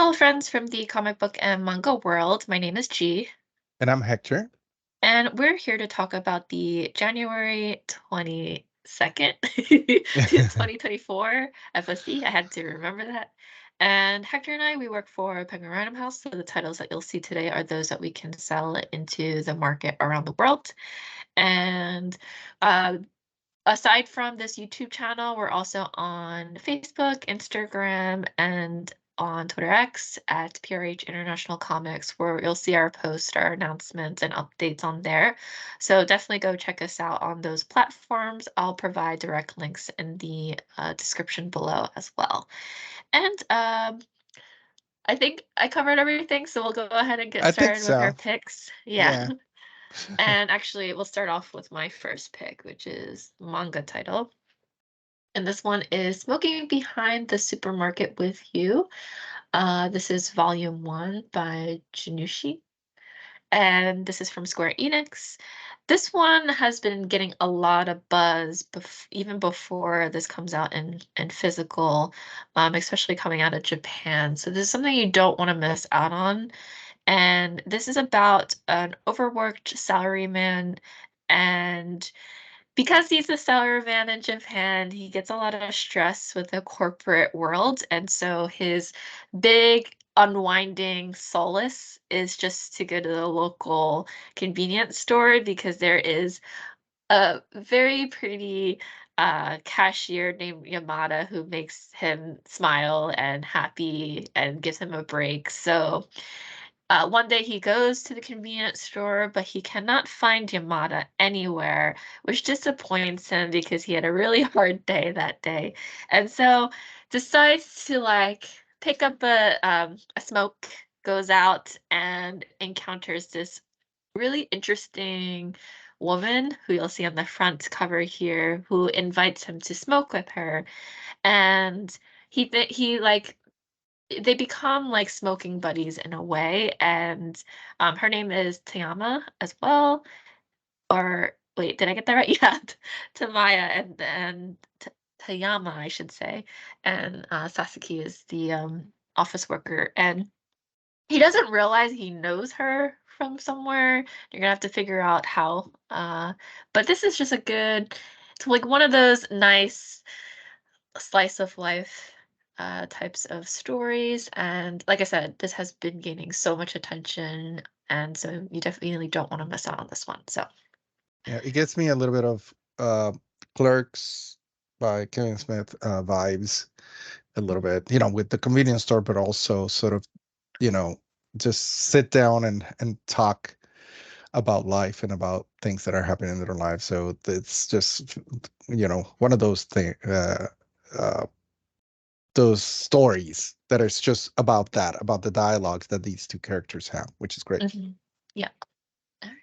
Hello, friends from the comic book and manga world. My name is G, And I'm Hector. and we're here to talk about the January 22nd, 2024 FOC. I had to remember that. And Hector and I, we work for Penguin Random House, so the titles that you'll see today are those that we can sell into the market around the world. And uh, aside from this YouTube channel, we're also on Facebook, Instagram, and on Twitter X at PRH International Comics, where you'll see our posts, our announcements, and updates on there. So definitely go check us out on those platforms. I'll provide direct links in the description below as well. And I think I covered everything, so we'll go ahead and get I think started with our so. picks. Yeah. Yeah. And actually, we'll start off with my first pick, which is manga title. And this one is Smoking Behind the Supermarket with You. This is volume 1 by Janushi, and this is from Square Enix. This one has been getting a lot of buzz even before this comes out in physical, especially coming out of Japan. So this is something you don't want to miss out on. And this is about an overworked salaryman, and because he's a salaryman in Japan, he gets a lot of stress with the corporate world. And so his big unwinding solace is just to go to the local convenience store because there is a very pretty cashier named Yamada who makes him smile and happy and gives him a break. So one day he goes to the convenience store, but he cannot find Yamada anywhere, which disappoints him because he had a really hard day that day. And so decides to pick up a smoke, goes out and encounters this really interesting woman who you'll see on the front cover here, who invites him to smoke with her. And he like they become like smoking buddies in a way, and her name is Tayama as well. Or wait, did I get that right? Yeah, Tamaya and Tayama, I should say. And Sasaki is the office worker, and he doesn't realize he knows her from somewhere. You're gonna have to figure out how. But this is just a good, it's like one of those nice slice of life types of stories. And like I said, this has been gaining so much attention, and so you definitely don't want to miss out on this one. So, Yeah. It gets me a little bit of Clerks by Kevin Smith vibes a little bit, with the convenience store, but also sort of, you know, just sit down and talk about life and about things that are happening in their lives. So it's just, one of uh, those stories that is just about that, about the dialogues that these two characters have, which is great. mhm. Yeah. All right.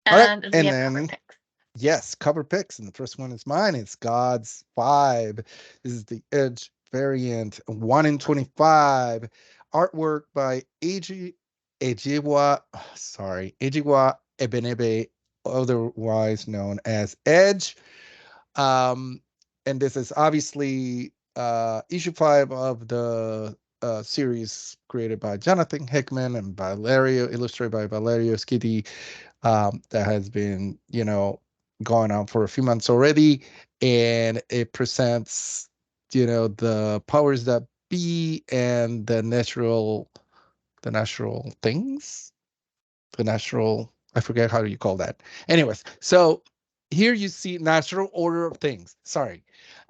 All right. And we And have cover then picks. yes, cover picks. And the first one is mine. It's God's Vibe. This is the Edge variant, 1 in 25. Artwork by Ejiwa Ebenebe, otherwise known as Edge. Um, and this is obviously issue 5 of the series created by Jonathan Hickman and illustrated by Valerio Schiti, that has been, going on for a few months already. And it presents, the powers that be and the natural things, I forget how you call that. Anyways, so here you see natural order of things. Sorry.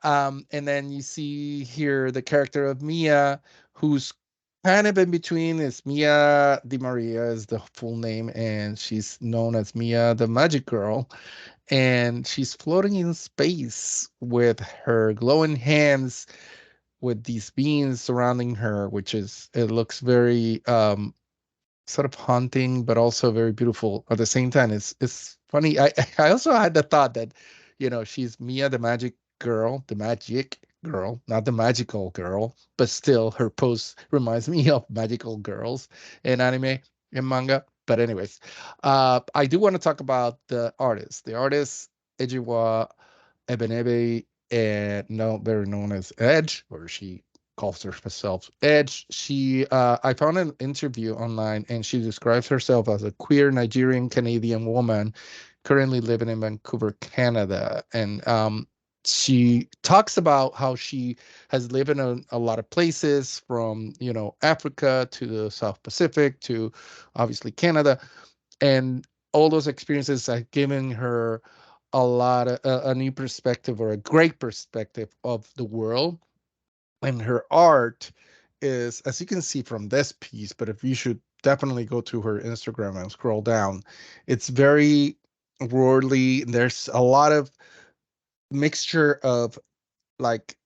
And then you see here the character of Mia, who's kind of in between. Is Mia Di Maria is the full name, and she's known as Mia the Magic Girl. And she's floating in space with her glowing hands with these beings surrounding her, it looks very sort of haunting, but also very beautiful at the same time. It's funny. I also had the thought that, she's Mia the magic girl, not the magical girl, but still her pose reminds me of magical girls in anime and manga. But anyways, I do want to talk about the artist. The artist Ejiwa Ebenebe, and no, better known as Edge, or she calls herself Edge. I found an interview online, and she describes herself as a queer Nigerian Canadian woman currently living in Vancouver, Canada. And she talks about how she has lived in a lot of places, from Africa to the South Pacific to obviously Canada, and all those experiences have given her a new perspective, or a great perspective of the world. And her art is, as you can see from this piece, but if you should definitely go to her Instagram and scroll down, it's very worldly. There's a lot of mixture of like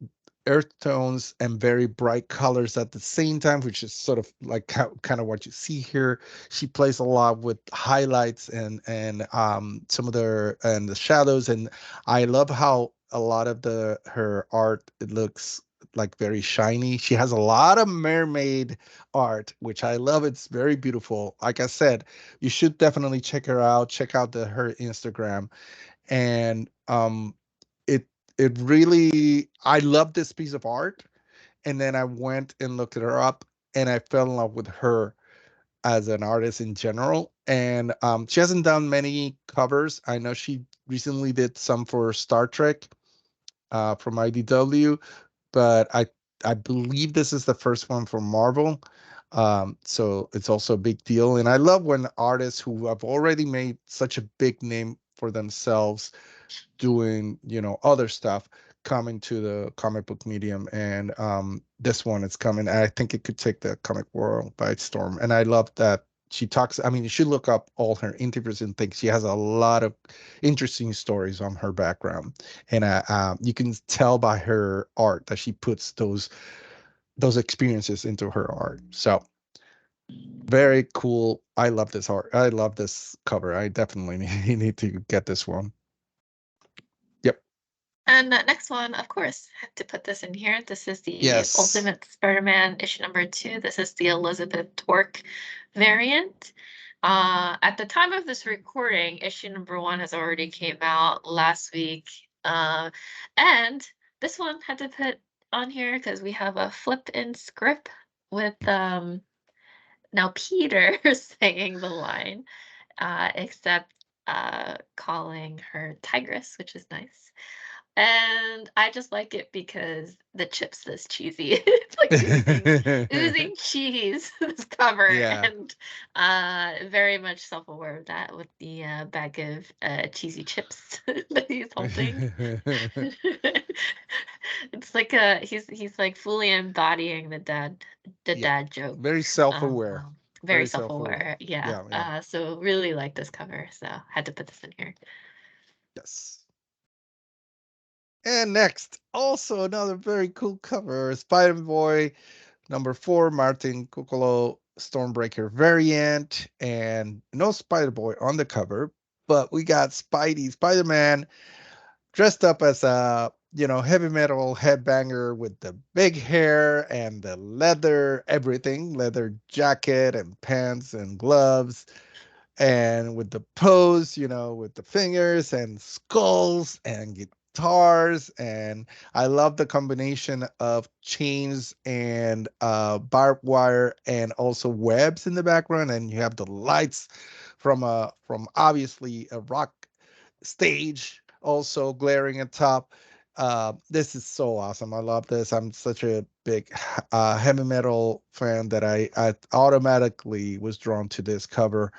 earth tones and very bright colors at the same time, which is sort of like kind of what you see here. She plays a lot with highlights and some of the shadows, and I love how a lot of her art, it looks like very shiny. She has a lot of mermaid art, which I love. It's very beautiful. Like I said, you should definitely check her out. Check out her Instagram. And it it really, I love this piece of art. And then I went and looked her up, and I fell in love with her as an artist in general. And she hasn't done many covers. I know she recently did some for Star Trek, from IDW, but I believe this is the first one for Marvel. So it's also a big deal. And I love when artists who have already made such a big name for themselves doing other stuff, coming to the comic book medium. And this one is coming. I think it could take the comic world by storm. And I love that she talks. I mean, you should look up all her interviews and things. She has a lot of interesting stories on her background, and you can tell by her art that she puts those experiences into her art. So very cool. I love this art. I love this cover. I definitely need to get this one. Yep. And the next one, of course, had to put this in here. This is the Yes. Ultimate Spider-Man issue number 2. This is the Elizabeth Torque variant. At the time of this recording, issue number 1 has already came out last week. And this one had to put on here because we have a flip-in script with now Peter saying the line, except calling her Tigress, which is nice. And I just like it because the chip says cheesy. It's like oozing cheese, this cover. Yeah. And very much self-aware of that with the bag of cheesy chips that he's holding. It's like he's like fully embodying the dad joke. Very self-aware. Very self-aware. Yeah. Yeah. So really like this cover. So had to put this in here. Yes. And next, also another very cool cover, Spider-Boy number 4, Martin Cuccolo Stormbreaker variant, and no Spider-Boy on the cover, but we got Spider-Man, dressed up as a heavy metal headbanger with the big hair and the leather jacket and pants and gloves, and with the pose, with the fingers and skulls and guitars. And I love the combination of chains and barbed wire and also webs in the background. And you have the lights from obviously a rock stage also glaring at top. This is so awesome. I love this. I'm such a big heavy metal fan that I automatically was drawn to this cover.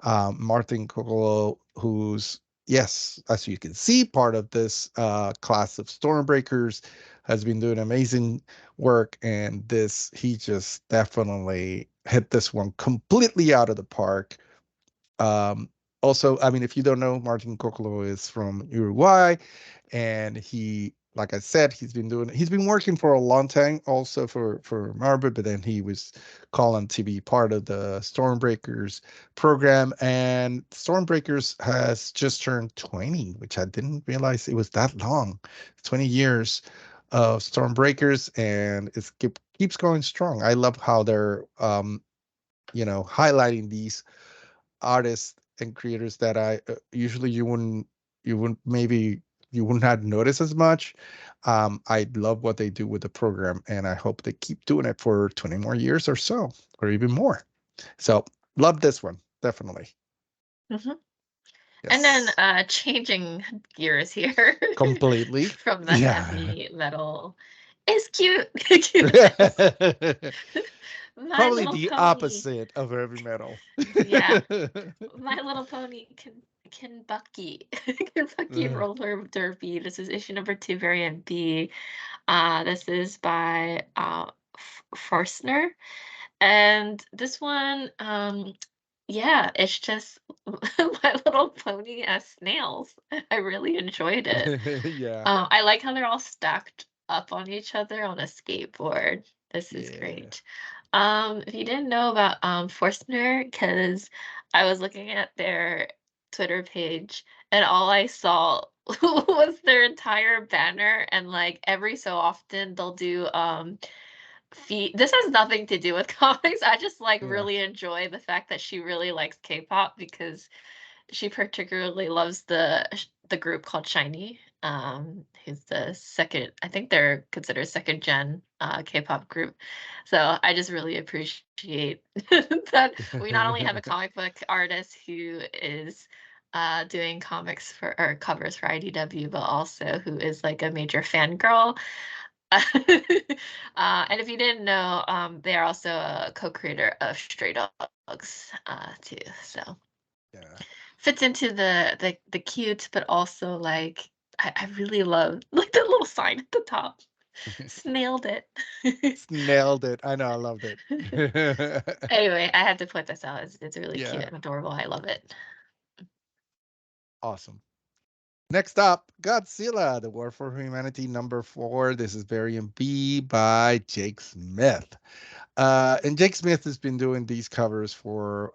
Martin Cocolo, who's, yes, as you can see, part of this class of Stormbreakers, has been doing amazing work. And he just definitely hit this one completely out of the park. Um, Also, I mean, if you don't know, Martin Cocolo is from Uruguay, and like I said, he's been working for a long time also for Marvel, but then he was calling to be part of the Stormbreakers program. And Stormbreakers has just turned 20, which I didn't realize it was that long. 20 years of Stormbreakers, and keeps going strong. I love how they're highlighting these artists and creators that I usually you wouldn't maybe you would not notice as much. I love what they do with the program, and I hope they keep doing it for 20 more years or so, or even more. So love this one, definitely. Mhm. And then Yes. changing gears here Completely. from the Yeah. heavy metal is cute cuteness. My Probably Little the Pony. opposite of heavy metal. Yeah, My Little Pony can Bucky can Bucky Uh, roller derby. This is issue number 2, variant B. This is by Forstner, and this one, yeah, it's just My Little Pony as snails. I really enjoyed it. yeah. I like how they're all stacked up on each other on a skateboard. This is Yeah. great. If you didn't know about Forstner, because I was looking at their Twitter page and all I saw was their entire banner, and like every so often they'll do feet. This has nothing to do with comics. I just like Yeah. really enjoy the fact that she really likes K-pop because she particularly loves the group called Shiny, who's the second, I think they're considered second gen K-pop group. So I just really appreciate that we not only have a comic book artist who is doing comics for or covers for IDW, but also who is like a major fangirl. And if you didn't know, they are also a co-creator of Stray Dogs, too. So Yeah. fits into the cute, but also like I really love like the little sign at the top. Snailed it. Nailed it. I know. I loved it. Anyway, I had to put this out. It's really cute yeah. and adorable. I love it. Awesome. Next up, Godzilla, The War for Humanity #4. This is variant B by Jake Smith. And Jake Smith has been doing these covers for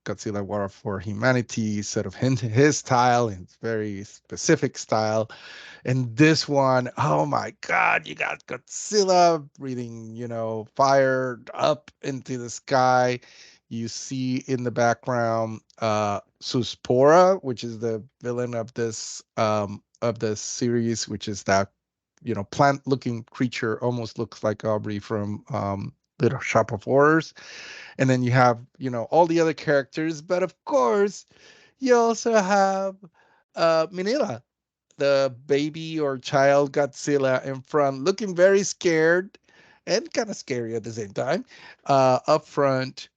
Godzilla War for Humanity, sort of his style, his very specific style. And this one, oh my God, you got Godzilla breathing, fire up into the sky. You see in the background Suspora, which is the villain of this series, which is that plant-looking creature, almost looks like Aubrey from Little Shop of Horrors. And then you have all the other characters, but of course you also have Minilla, the baby or child Godzilla in front, looking very scared and kind of scary at the same time. Up front,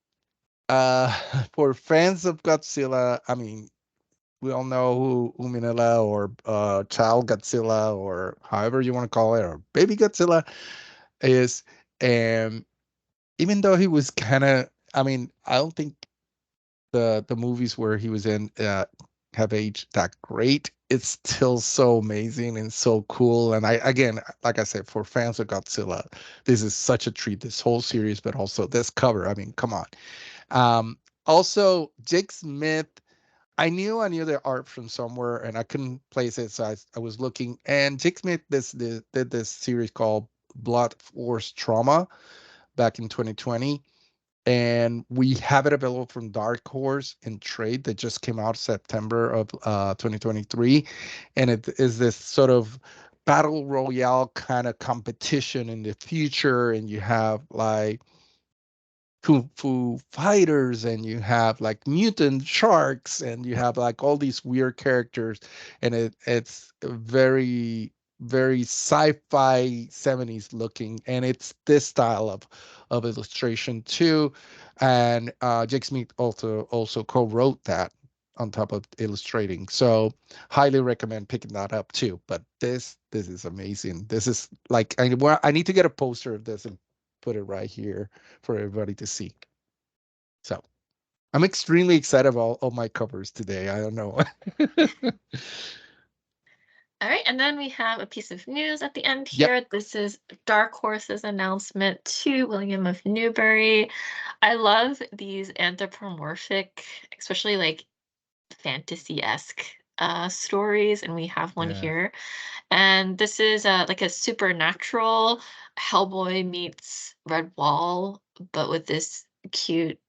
uh, for fans of Godzilla, I mean, we all know who Minilla or child Godzilla or however you want to call it, or baby Godzilla is. And even though he was kind of, I mean, I don't think the movies where he was in have aged that great. It's still so amazing and so cool. And I again, like I said, for fans of Godzilla, this is such a treat. This whole series, but also this cover. I mean, come on. Um, Also, Jake Smith. I knew the art from somewhere, and I couldn't place it, so I was looking. And Jake Smith did this series called Blood Force Trauma back in 2020, and we have it available from Dark Horse in trade that just came out September of 2023, and it is this sort of battle royale kind of competition in the future, and you have like kung fu fighters, and you have like mutant sharks, and you have like all these weird characters, and it's very sci-fi 70s looking, and it's this style of illustration too. And Jake Smith also co-wrote that on top of illustrating, so highly recommend picking that up too. But this is amazing. This is like, I need to get a poster of this and put it right here for everybody to see. So I'm extremely excited about all my covers today. I don't know. All right, and then we have a piece of news at the end Yep. here. This is Dark Horse's announcement to William of Newbury. I love these anthropomorphic, especially like fantasy-esque stories, and we have one Yeah. here. And this is like a supernatural Hellboy meets Red Wall, but with this cute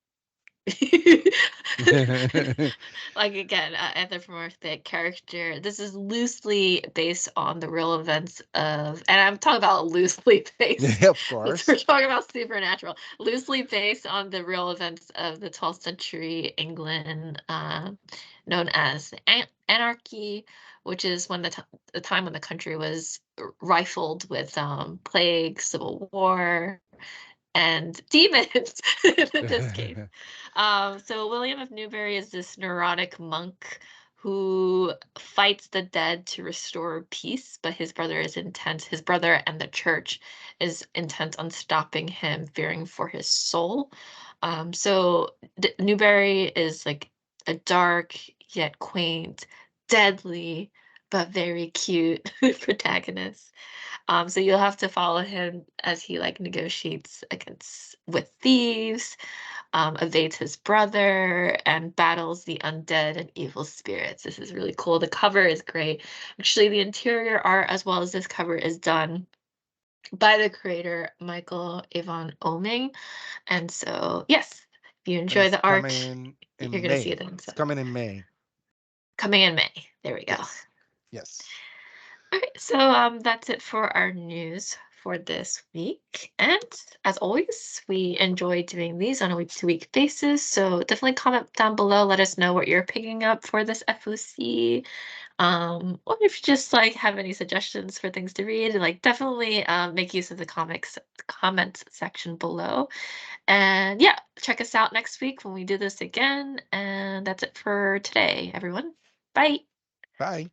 Like again, anthropomorphic character. This is loosely based on the real events of, and I'm talking about loosely based. Of We're course. talking about supernatural. Loosely based on the real events of the 12th century England, known as anarchy, which is when the time when the country was rifled with plague, civil war, and demons in this case. So William of Newbury is this neurotic monk who fights the dead to restore peace, but his brother is intent. His brother and the church is intent on stopping him, fearing for his soul. So Newbury is like a dark yet quaint, deadly but very cute protagonist. So you'll have to follow him as he like negotiates against with thieves, evades his brother, and battles the undead and evil spirits. This is really cool. The cover is great. Actually, the interior art as well as this cover is done by the creator Michael Avon Oming. And so, yes, if you And enjoy it's the art, coming you're in gonna see May. it in It's coming in May. coming in May. There we go. Yes. Yes. All right, so that's it for our news for this week. And as always, we enjoy doing these on a week-to-week basis. So definitely comment down below. Let us know what you're picking up for this FOC. Or if you just like have any suggestions for things to read, like definitely make use of the comments section below. And yeah, check us out next week when we do this again. And that's it for today, everyone. Bye. Bye.